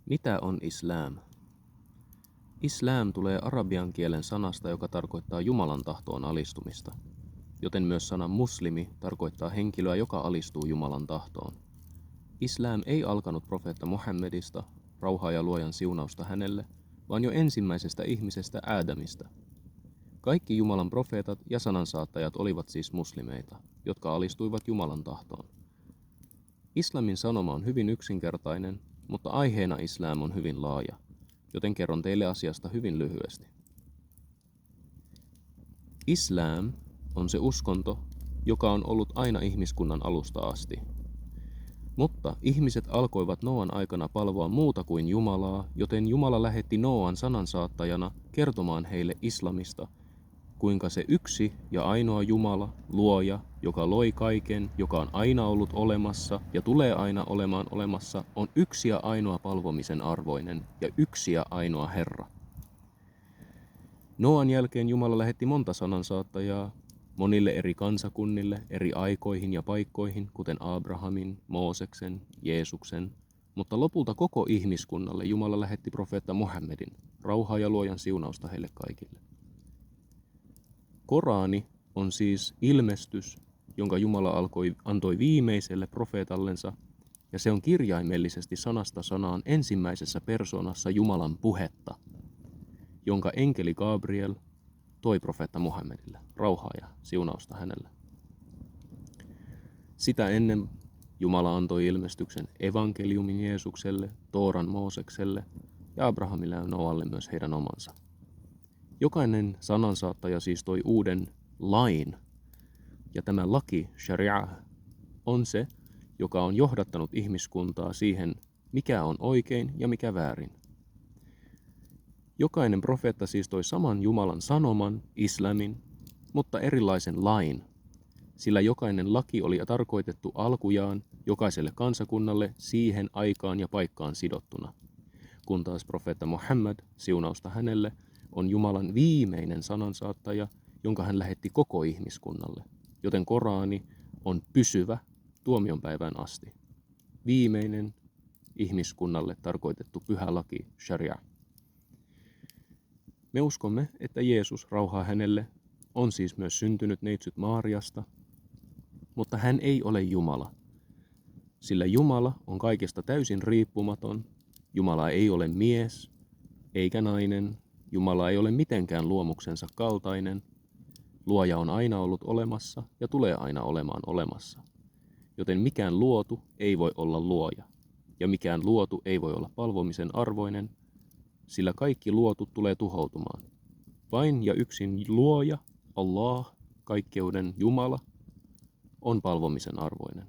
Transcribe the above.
Mitä on islam? Islam tulee arabian kielen sanasta, joka tarkoittaa Jumalan tahtoon alistumista, joten myös sana muslimi tarkoittaa henkilöä, joka alistuu Jumalan tahtoon. Islam ei alkanut profeetta Muhammedista, rauhaa ja luojan siunausta hänelle, vaan jo ensimmäisestä ihmisestä Aadamista. Kaikki Jumalan profeetat ja sanansaattajat olivat siis muslimeita, jotka alistuivat Jumalan tahtoon. Islamin sanoma on hyvin yksinkertainen, mutta aiheena islam on hyvin laaja, joten kerron teille asiasta hyvin lyhyesti. Islam on se uskonto, joka on ollut aina ihmiskunnan alusta asti. Mutta ihmiset alkoivat Nooan aikana palvoa muuta kuin Jumalaa, joten Jumala lähetti Nooan sanansaattajana kertomaan heille islamista, kuinka se yksi ja ainoa Jumala, luoja, joka loi kaiken, joka on aina ollut olemassa ja tulee aina olemaan olemassa, on yksi ja ainoa palvomisen arvoinen ja yksi ja ainoa Herra. Nooan jälkeen Jumala lähetti monta sanansaattajaa monille eri kansakunnille, eri aikoihin ja paikkoihin, kuten Abrahamin, Mooseksen, Jeesuksen, mutta lopulta koko ihmiskunnalle Jumala lähetti profeetta Muhammedin, rauhaa ja luojan siunausta heille kaikille. Korani on siis ilmestys, jonka Jumala antoi viimeiselle profeetallensa, ja se on kirjaimellisesti sanasta sanaan ensimmäisessä persoonassa Jumalan puhetta, jonka enkeli Gabriel toi profeetta Muhammedille, rauhaa ja siunausta hänelle. Sitä ennen Jumala antoi ilmestyksen evankeliumin Jeesukselle, Tooran Moosekselle ja Abrahamille ja Noalle myös heidän omansa. Jokainen sanansaattaja siis toi uuden lain, ja tämä laki, sharia, on se, joka on johdattanut ihmiskuntaa siihen, mikä on oikein ja mikä väärin. Jokainen profeetta siis toi saman Jumalan sanoman, islamin, mutta erilaisen lain, sillä jokainen laki oli tarkoitettu alkujaan jokaiselle kansakunnalle siihen aikaan ja paikkaan sidottuna, kun taas profeetta Muhammad, siunausta hänelle, on Jumalan viimeinen sanansaattaja, jonka hän lähetti koko ihmiskunnalle, joten Korani on pysyvä tuomionpäivään asti. Viimeinen ihmiskunnalle tarkoitettu pyhä laki, sharia. Me uskomme, että Jeesus, rauhaa hänelle, on siis myös syntynyt neitsyt Maariasta, mutta hän ei ole Jumala, sillä Jumala on kaikesta täysin riippumaton. Jumala ei ole mies eikä nainen. Jumala ei ole mitenkään luomuksensa kaltainen. Luoja on aina ollut olemassa ja tulee aina olemaan olemassa. Joten mikään luotu ei voi olla luoja, ja mikään luotu ei voi olla palvomisen arvoinen, sillä kaikki luotut tulee tuhoutumaan. Vain ja yksin luoja, Allah, kaikkeuden Jumala, on palvomisen arvoinen.